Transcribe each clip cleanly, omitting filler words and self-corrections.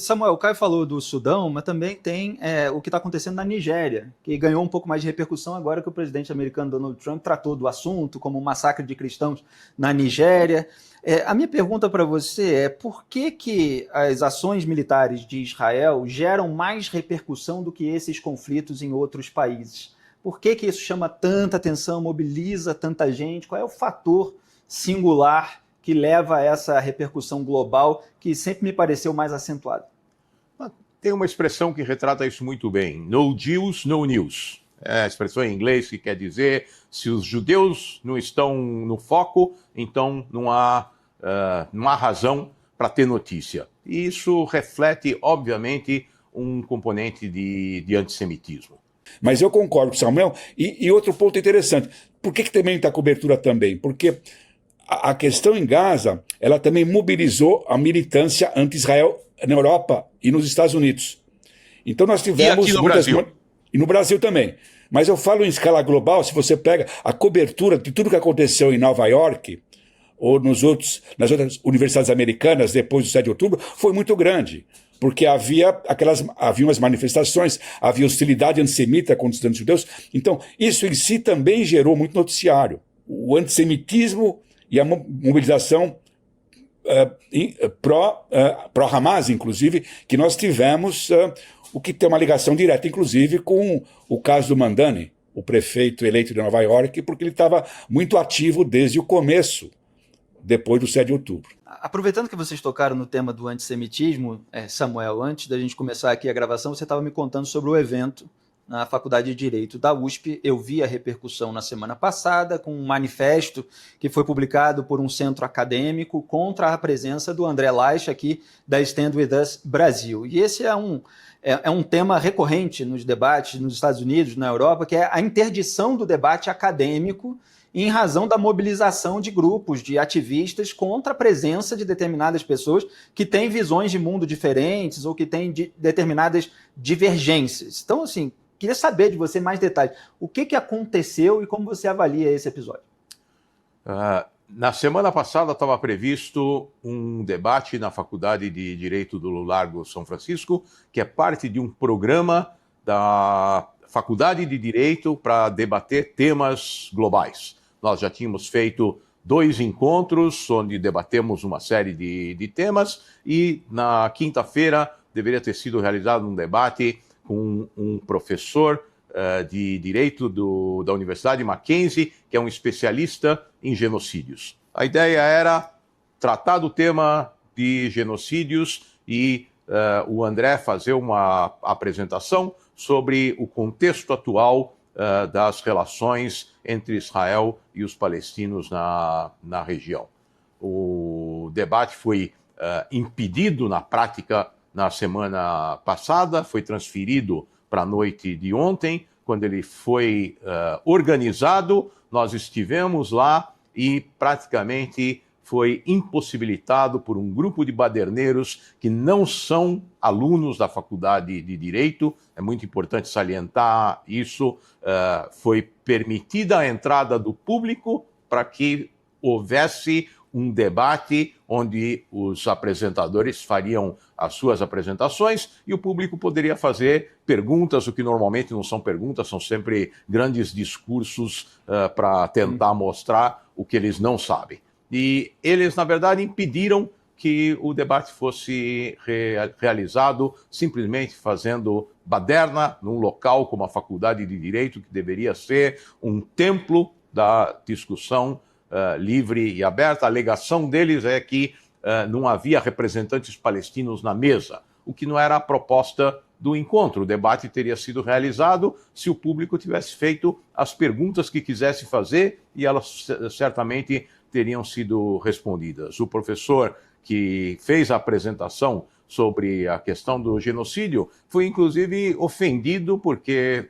Samuel, o Caio falou do Sudão, mas também tem o que está acontecendo na Nigéria, que ganhou um pouco mais de repercussão agora que o presidente americano Donald Trump tratou do assunto como um massacre de cristãos na Nigéria. A minha pergunta para você é por que as ações militares de Israel geram mais repercussão do que esses conflitos em outros países? Por que isso chama tanta atenção, mobiliza tanta gente? Qual é o fator singular que leva a essa repercussão global que sempre me pareceu mais acentuada? Tem uma expressão que retrata isso muito bem. No Jews, no news. É a expressão em inglês que quer dizer se os judeus não estão no foco, então não há razão para ter notícia. E isso reflete, obviamente, um componente de antissemitismo. Mas eu concordo com o Samuel. E outro ponto interessante. Por que também está cobertura também? Porque a questão em Gaza, ela também mobilizou a militância anti-Israel na Europa e nos Estados Unidos. Então nós tivemos... E aqui no Brasil. E no Brasil também. Mas eu falo em escala global, se você pega a cobertura de tudo que aconteceu em Nova York, ou nas outras universidades americanas, depois do 7 de outubro, foi muito grande. Porque havia umas manifestações, havia hostilidade antissemita contra os estudantes judeus. Então, isso em si também gerou muito noticiário. O antissemitismo e a mobilização pró-Hamas, inclusive, que nós tivemos, o que tem uma ligação direta, inclusive, com o caso do Mandani, o prefeito eleito de Nova York, porque ele estava muito ativo desde o começo, depois do 7 de outubro. Aproveitando que vocês tocaram no tema do antissemitismo, Samuel, antes da gente começar aqui a gravação, você estava me contando sobre o evento na Faculdade de Direito da USP. Eu vi a repercussão na semana passada com um manifesto que foi publicado por um centro acadêmico contra a presença do André Laich aqui da Stand With Us Brasil. E esse é um tema recorrente nos debates nos Estados Unidos, na Europa, que é a interdição do debate acadêmico em razão da mobilização de grupos de ativistas contra a presença de determinadas pessoas que têm visões de mundo diferentes ou que têm determinadas divergências. Então, assim, queria saber de você mais detalhes. O que aconteceu e como você avalia esse episódio? Na semana passada estava previsto um debate na Faculdade de Direito do Largo São Francisco, que é parte de um programa da Faculdade de Direito para debater temas globais. Nós já tínhamos feito 2 encontros onde debatemos uma série de temas e na quinta-feira deveria ter sido realizado um debate com um professor de Direito da Universidade Mackenzie, que é um especialista em genocídios. A ideia era tratar do tema de genocídios e o André fazer uma apresentação sobre o contexto atual das relações entre Israel e os palestinos na região. O debate foi impedido na prática na semana passada, foi transferido para a noite de ontem. Quando ele foi organizado, nós estivemos lá e praticamente foi impossibilitado por um grupo de baderneiros que não são alunos da Faculdade de Direito. É muito importante salientar isso. Foi permitida a entrada do público para que houvesse um debate onde os apresentadores fariam as suas apresentações e o público poderia fazer perguntas, o que normalmente não são perguntas, são sempre grandes discursos para tentar mostrar o que eles não sabem. E eles, na verdade, impediram que o debate fosse realizado simplesmente fazendo baderna num local como a Faculdade de Direito, que deveria ser um templo da discussão livre e aberta. A alegação deles é que não havia representantes palestinos na mesa, o que não era a proposta do encontro. O debate teria sido realizado se o público tivesse feito as perguntas que quisesse fazer e elas certamente teriam sido respondidas. O professor que fez a apresentação sobre a questão do genocídio foi inclusive ofendido porque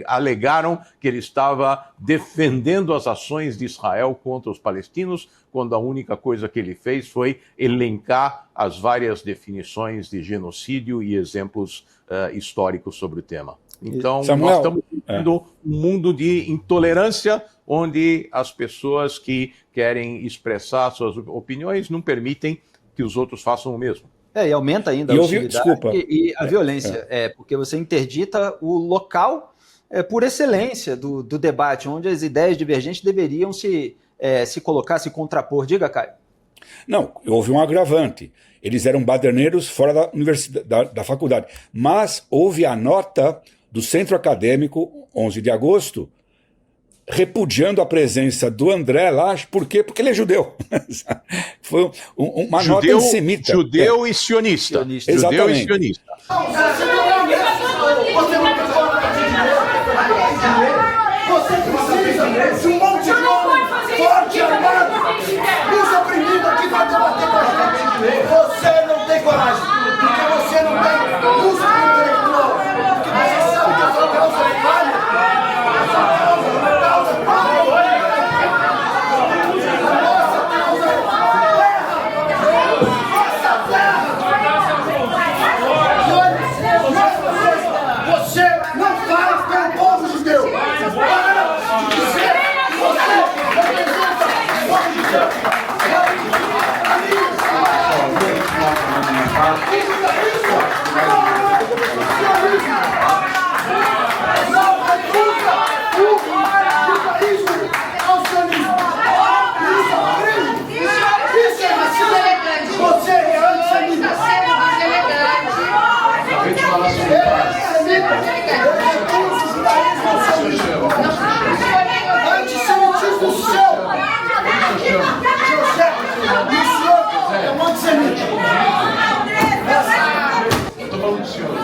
alegaram que ele estava defendendo as ações de Israel contra os palestinos, quando a única coisa que ele fez foi elencar as várias definições de genocídio e exemplos históricos sobre o tema. Então, Samuel, nós estamos vivendo um mundo de intolerância, onde as pessoas que querem expressar suas opiniões não permitem que os outros façam o mesmo. E aumenta ainda a hostilidade e a violência, porque você interdita o local por excelência do debate, onde as ideias divergentes deveriam se colocar, se contrapor. Diga, Caio. Não, houve um agravante. Eles eram baderneiros fora da universidade, da faculdade. Mas houve a nota do Centro Acadêmico, 11 de agosto, repudiando a presença do André lá. Por quê? Porque ele é judeu. Foi uma nota antissemita. Judeu e sionista. Exatamente. Judeu e sionista. Você precisa de um monte de homem forte, armado, nos oprimindo aqui para debater com a gente. Você não tem coragem, porque você não tem luz intelectual, porque você sabe que a sua causa é falha. A sua causa é uma causa falha. A nossa causa é terra. Nossa terra. Você não fala pelo povo judeu. Para de dizer que você representa o povo judeu. Você é antissemita. Antissemitismo seu. José, o senhor é um antissemita. Eu estou falando do senhor.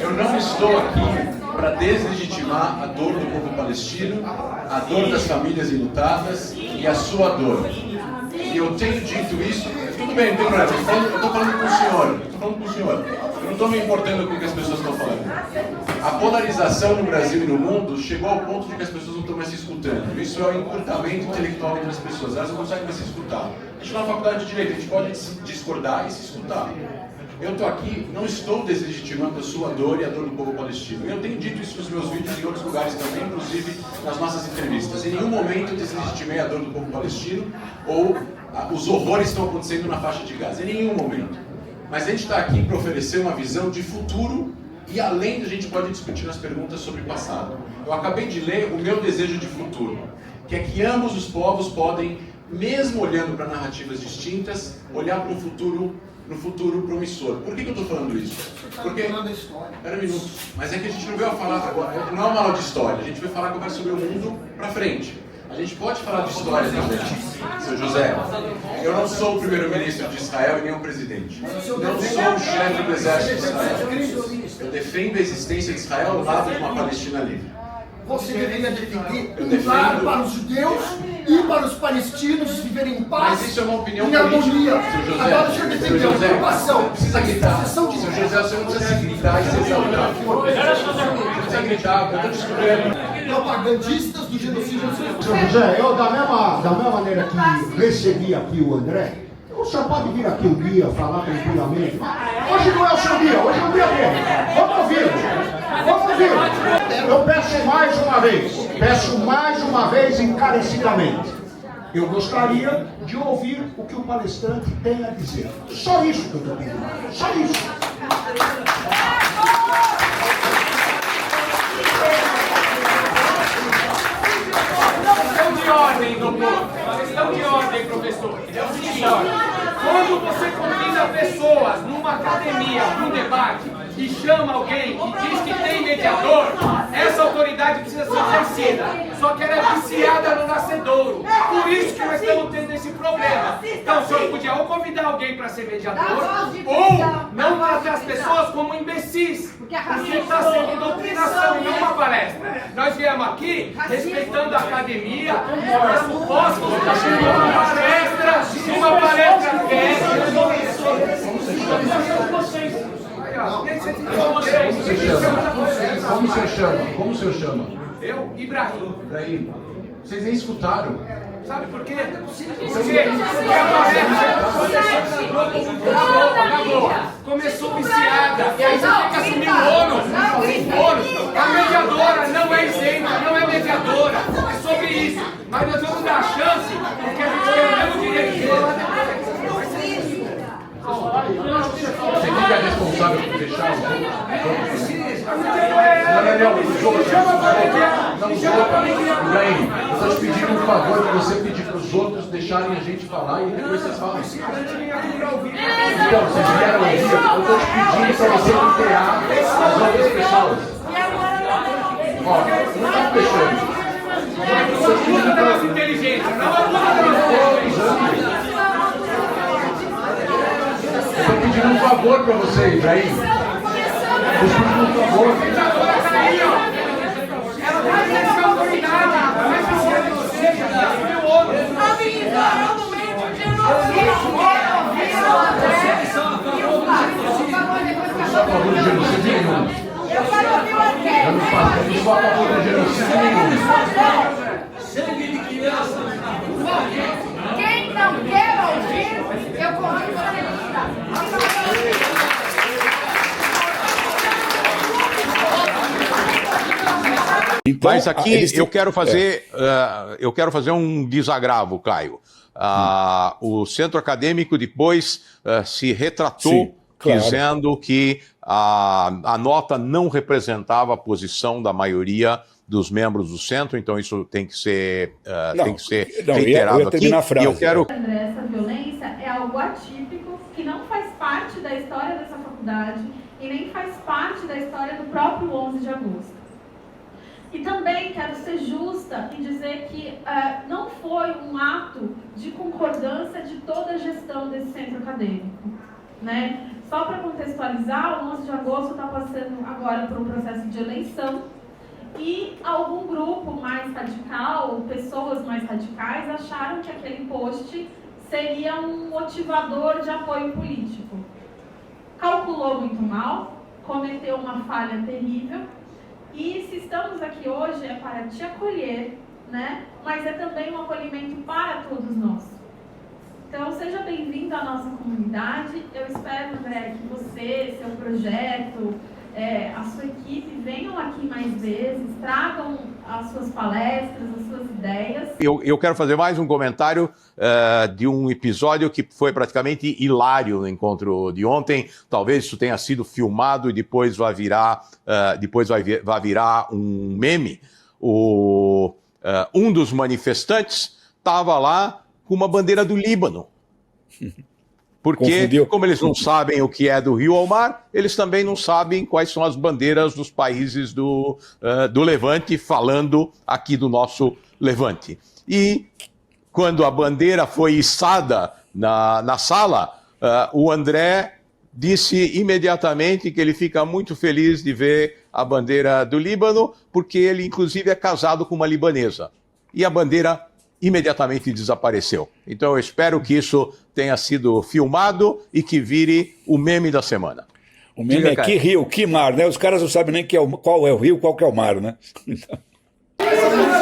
Eu não estou aqui para deslegitimar a dor do povo palestino, a dor das famílias enlutadas e a sua dor. E eu tenho dito isso. Tudo bem, não tem problema. Eu estou falando com o senhor. Eu não estou me importando com o que as pessoas estão falando. A polarização no Brasil e no mundo chegou ao ponto de que as pessoas não estão mais se escutando. Isso é um encurtamento intelectual entre as pessoas. Elas não conseguem mais se escutar. A gente na faculdade de Direito, a gente pode discordar e se escutar. Eu estou aqui, não estou deslegitimando a sua dor e a dor do povo palestino. Eu tenho dito isso nos meus vídeos e em outros lugares também, inclusive nas nossas entrevistas. Em nenhum momento eu deslegitimei a dor do povo palestino ou os horrores que estão acontecendo na faixa de Gaza. Em nenhum momento. Mas a gente está aqui para oferecer uma visão de futuro e além a gente pode discutir nas perguntas sobre o passado. Eu acabei de ler o meu desejo de futuro, que é que ambos os povos podem, mesmo olhando para narrativas distintas, olhar para um futuro promissor. Por que eu estou falando isso? Porque... Espera um minuto. Mas é que a gente não veio a falar agora, não é uma aula de história, a gente veio falar agora sobre o mundo para frente. A gente pode falar de história também. Seu José, eu não sou o primeiro-ministro de Israel e nem o presidente. Não sou o chefe do exército de Israel. Eu defendo a existência de Israel ao lado de uma Palestina livre. Você deveria defender um lar para os judeus e para os palestinos viverem em paz. Mas isso é uma opinião em harmonia. política, seu José. Agora o senhor defende a ocupação. Não precisa gritar. Seu José, o senhor não precisa se gritar e se exaltar. Não precisa gritar, eu estou discutindo. Propagandistas do genocídio. Seu José, eu da mesma maneira que recebi aqui o André, o senhor pode vir aqui um dia falar tranquilamente. Hoje não é o seu dia, hoje é o dia dele. Vamos ouvi-lo. Eu peço mais uma vez encarecidamente. Eu gostaria de ouvir o que o palestrante tem a dizer. Só isso que eu estou pedindo. Só isso. Questão de ordem, professor. É o seguinte, quando você convida pessoas numa academia, num debate, e chama alguém e diz que tem mediador, essa autoridade precisa ser exercida. Só que ela é viciada no nascedouro. Por isso que nós estamos tendo esse problema. Então o senhor podia ou convidar alguém para ser mediador, ou não tratar as pessoas como imbecis. Porque está sendo doutrinação e não uma palestra. Nós viemos aqui respeitando a academia, pressupostos, uma palestra Como o senhor chama? Eu, Ibrahim. Ibrahim. Vocês nem escutaram. Sabe por quê? Porque começou viciada, e aí você tem que assumir o ônus. A mediadora não é isenta, não é mediadora. É sobre isso. Mas nós vamos dar a chance, porque a gente quer o mesmo direito dele. responsável por deixar os outros. Não, os outros. Ibrahim, eu estou te pedindo um favor que você pedir para os outros deixarem a gente falar e depois vocês falam. Então, vocês vieram ouvir, eu estou te pedindo para você interar as outras pessoas. Ó, não está fechando. Abusa da nossa inteligência, não abusa da nossa inteligência. Eu estou pedindo um favor para você, Ibrahim. Eu estou pedindo um favor. Ela vai ter essa autoridade, vai ser você, o outro. Eu sou a favor de genocídio nenhum. Eu não faço, eu não sou a favor de genocídio nenhum. Quem não quer ouvir, eu convido a acreditar. Então, Mas aqui eu quero fazer um desagravo, Caio. O centro acadêmico depois se retratou, sim, claro, dizendo que a nota não representava a posição da maioria dos membros do centro, então isso tem que ser, reiterado aqui. E eu quero... André, essa violência é algo atípico, que não faz parte da história dessa faculdade e nem faz parte da história do próprio 11 de agosto. E também quero ser justa em dizer que não foi um ato de concordância de toda a gestão desse centro acadêmico, né? Só para contextualizar, o 11 de agosto está passando agora por um processo de eleição e algum grupo mais radical, pessoas mais radicais, acharam que aquele post seria um motivador de apoio político. Calculou muito mal, cometeu uma falha terrível. E se estamos aqui hoje é para te acolher, né? Mas é também um acolhimento para todos nós. Então, seja bem-vindo à nossa comunidade. Eu espero, André, que você, seu projeto, a sua equipe venham aqui mais vezes, tragam as suas palestras, as suas ideias. Eu quero fazer mais um comentário de um episódio que foi praticamente hilário no encontro de ontem. Talvez isso tenha sido filmado e depois vai virar um meme. Um dos manifestantes estava lá com uma bandeira do Líbano. Porque, confundiu, como eles não sabem o que é do Rio ao Mar, eles também não sabem quais são as bandeiras dos países do Levante, falando aqui do nosso Levante. E quando a bandeira foi içada na sala, o André disse imediatamente que ele fica muito feliz de ver a bandeira do Líbano, porque ele, inclusive, é casado com uma libanesa. E a bandeira imediatamente desapareceu. Então eu espero que isso tenha sido filmado e que vire o meme da semana. O meme é que rio, que mar, né? Os caras não sabem nem qual é o rio, qual que é o mar, né? Eu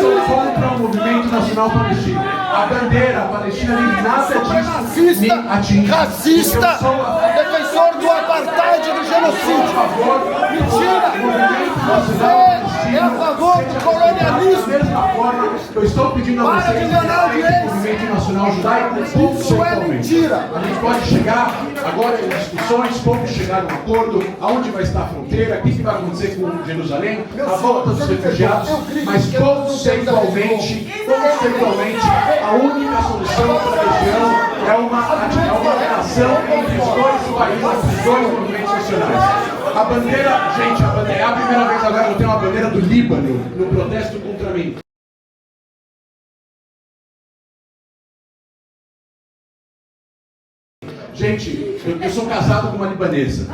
sou contra o movimento nacional palestino. A bandeira palestina nem nada disso me atinge. Racista, defensor do apartheid e do genocídio. Mentira! Você é a favor do colonialismo. Da mesma forma, eu estou pedindo a vocês que respeitem o movimento nacional judaico Isso é mentira. A gente pode chegar agora em discussões, como chegar a um acordo, aonde vai estar a fronteira, o que vai acontecer com Jerusalém, a volta dos refugiados, mas conceitualmente, a única solução para a região é uma relação entre os dois países, os dois movimentos nacionais. A bandeira, gente, é a primeira vez agora que eu tenho uma bandeira do Líbano no protesto contra mim. Gente, eu sou casado com uma libanesa.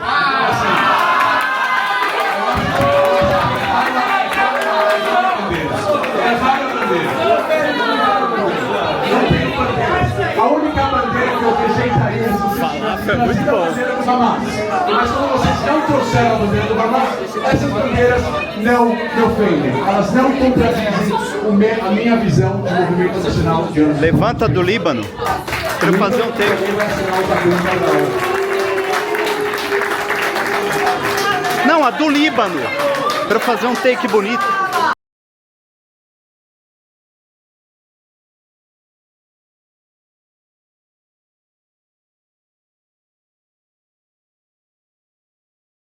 A única bandeira que eu rejeitaria é a bandeira do Hamas. Mas como vocês não trouxeram a bandeira do Hamas, essas bandeiras não me ofendem. Elas não contradizem a minha visão de movimento nacional de anos. Levanta do Líbano para fazer um take. Não, a do Líbano para fazer um take bonito.